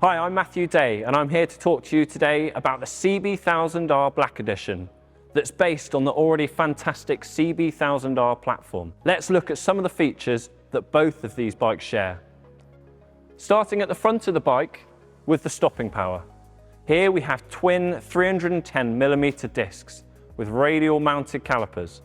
Hi, I'm Matthew Day and I'm here to talk to you today about the CB1000R Black Edition that's based on the already fantastic CB1000R platform. Let's look at some of the features that both of these bikes share. Starting at the front of the bike with the stopping power. Here we have twin 310mm discs with radial mounted calipers.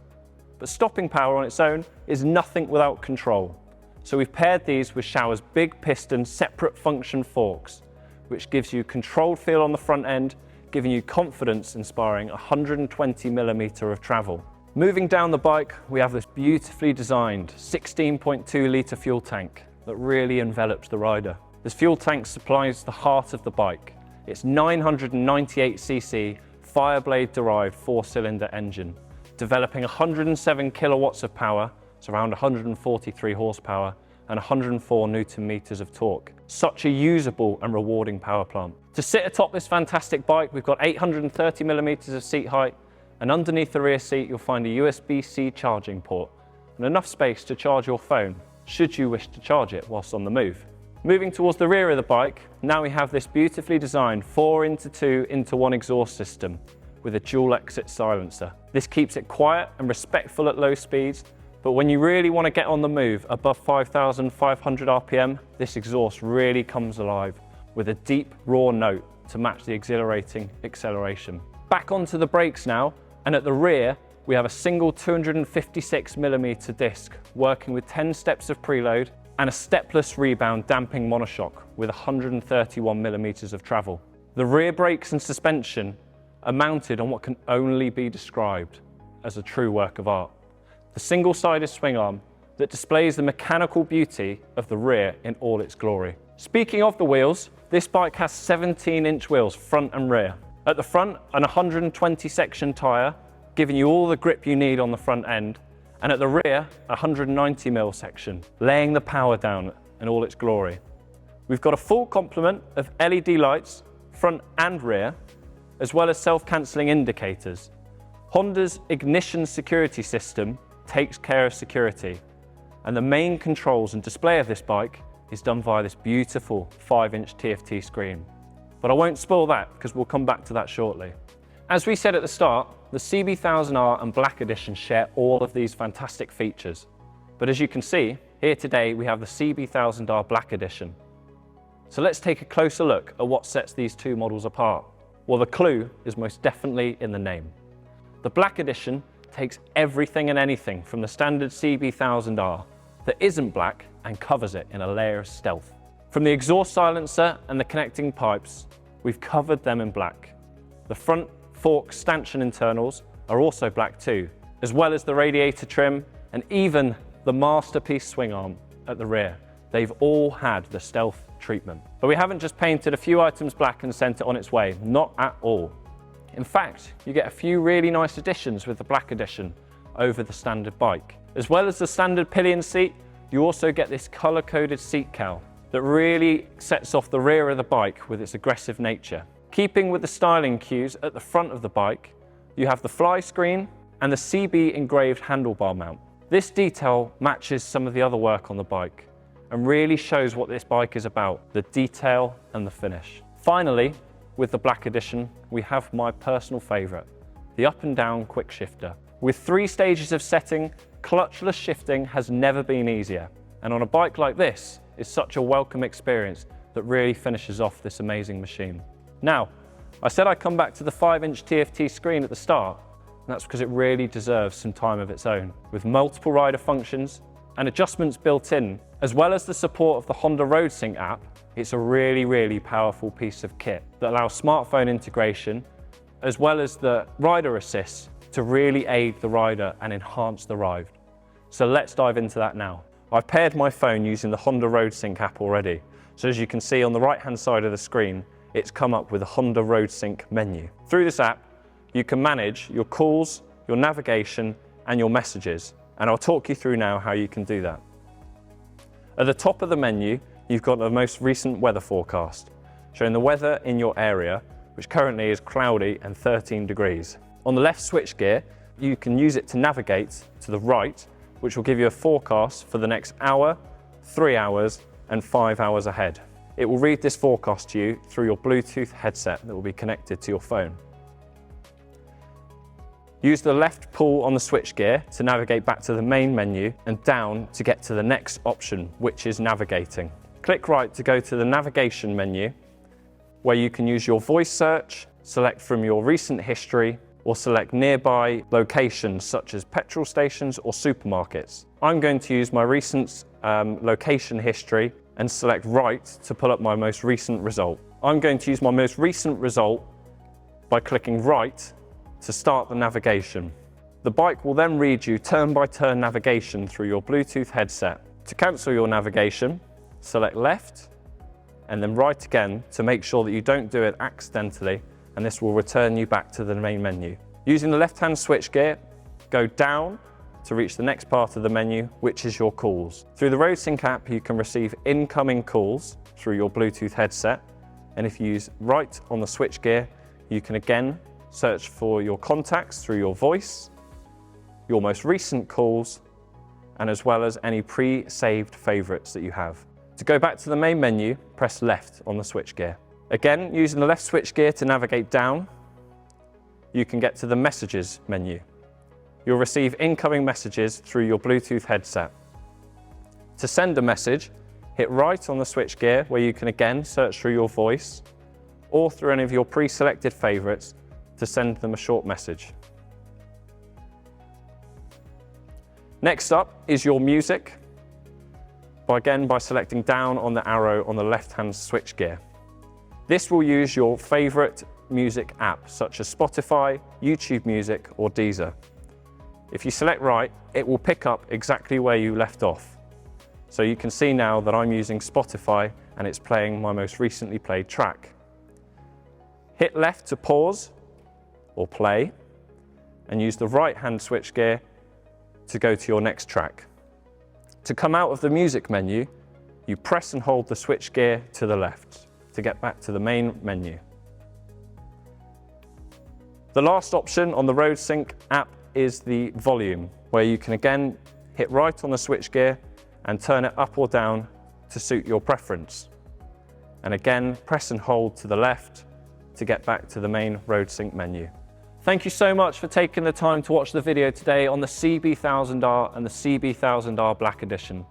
But stopping power on its own is nothing without control. So we've paired these with Shower's big piston separate function forks, which gives you controlled feel on the front end, giving you confidence inspiring 120mm of travel. Moving down the bike, we have this beautifully designed 16.2 litre fuel tank that really envelops the rider. This fuel tank supplies the heart of the bike. It's 998cc Fireblade derived 4-cylinder engine, developing 107 kilowatts of power, it's around 143 horsepower, and 104 Newton meters of torque. Such a usable and rewarding power plant. To sit atop this fantastic bike, we've got 830mm of seat height, and underneath the rear seat you'll find a USB-C charging port and enough space to charge your phone, should you wish to charge it whilst on the move. Moving towards the rear of the bike, now we have this beautifully designed 4x2x1 exhaust system with a dual exit silencer. This keeps it quiet and respectful at low speeds, but when you really want to get on the move above 5,500 RPM, this exhaust really comes alive with a deep, raw note to match the exhilarating acceleration. Back onto the brakes now, and at the rear, we have a single 256mm disc working with 10 steps of preload and a stepless rebound damping monoshock with 131mm of travel. The rear brakes and suspension are mounted on what can only be described as a true work of art. The single-sided swing arm that displays the mechanical beauty of the rear in all its glory. Speaking of the wheels, this bike has 17-inch wheels front and rear. At the front, an 120 section tyre, giving you all the grip you need on the front end, and at the rear, a 190mm section, laying the power down in all its glory. We've got a full complement of LED lights, front and rear, as well as self-cancelling indicators. Honda's ignition security system takes care of security, and the main controls and display of this bike is done via this beautiful 5-inch TFT screen. But I won't spoil that because we'll come back to that shortly. As we said at the start, the CB1000R and Black Edition share all of these fantastic features. But as you can see, here today we have the CB1000R Black Edition. So let's take a closer look at what sets these two models apart. Well, the clue is most definitely in the name. The Black Edition takes everything and anything from the standard CB1000R that isn't black and covers it in a layer of stealth. From the exhaust silencer and the connecting pipes, we've covered them in black. The front fork stanchion internals are also black too, as well as the radiator trim and even the masterpiece swing arm at the rear. They've all had the stealth treatment. But we haven't just painted a few items black and sent it on its way, not at all. In fact, you get a few really nice additions with the Black Edition over the standard bike. As well as the standard pillion seat, you also get this colour-coded seat cowl that really sets off the rear of the bike with its aggressive nature. Keeping with the styling cues at the front of the bike, you have the fly screen and the CB engraved handlebar mount. This detail matches some of the other work on the bike and really shows what this bike is about, the detail and the finish. Finally, with the Black Edition, we have my personal favourite, the up and down quick shifter. With 3 stages of setting, clutchless shifting has never been easier. And on a bike like this, it's such a welcome experience that really finishes off this amazing machine. Now, I said I'd come back to the 5-inch TFT screen at the start, and that's because it really deserves some time of its own. With multiple rider functions and adjustments built in, as well as the support of the Honda RoadSync app, it's a really powerful piece of kit that allows smartphone integration, as well as the rider assist to really aid the rider and enhance the ride. So let's dive into that now. I've paired my phone using the Honda RoadSync app already. So as you can see on the right-hand side of the screen, it's come up with a Honda RoadSync menu. Through this app, you can manage your calls, your navigation, and your messages. And I'll talk you through now how you can do that. At the top of the menu, you've got the most recent weather forecast, showing the weather in your area, which currently is cloudy and 13 degrees. On the left switchgear, you can use it to navigate to the right, which will give you a forecast for the next hour, 3 hours, and 5 hours ahead. It will read this forecast to you through your Bluetooth headset that will be connected to your phone. Use the left pull on the switchgear to navigate back to the main menu and down to get to the next option, which is navigating. Click right to go to the navigation menu, where you can use your voice search, select from your recent history, or select nearby locations such as petrol stations or supermarkets. I'm going to use my recent location history and select right to pull up my most recent result. I'm going to use my most recent result by clicking right to start the navigation. The bike will then read you turn-by-turn navigation through your Bluetooth headset. To cancel your navigation, select left and then right again to make sure that you don't do it accidentally, and this will return you back to the main menu. Using the left-hand switchgear, go down to reach the next part of the menu, which is your calls. Through the RoadSync app, you can receive incoming calls through your Bluetooth headset, and if you use right on the switchgear, you can again search for your contacts through your voice, your most recent calls, and as well as any pre-saved favorites that you have. To go back to the main menu, press left on the switchgear. Again, using the left switchgear to navigate down, you can get to the messages menu. You'll receive incoming messages through your Bluetooth headset. To send a message, hit right on the switchgear, where you can again search through your voice or through any of your pre-selected favorites to send them a short message. Next up is your music, by selecting down on the arrow on the left-hand switchgear. This will use your favorite music app, such as Spotify, YouTube Music, or Deezer. If you select right, it will pick up exactly where you left off. So you can see now that I'm using Spotify and it's playing my most recently played track. Hit left to pause or play, and use the right-hand switchgear to go to your next track. To come out of the music menu, you press and hold the switchgear to the left to get back to the main menu. The last option on the RoadSync app is the volume, where you can again hit right on the switchgear and turn it up or down to suit your preference. And again, press and hold to the left to get back to the main RoadSync menu. Thank you so much for taking the time to watch the video today on the CB1000R and the CB1000R Black Edition.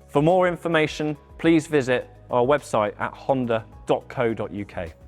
For more information, please visit our website at honda.co.uk.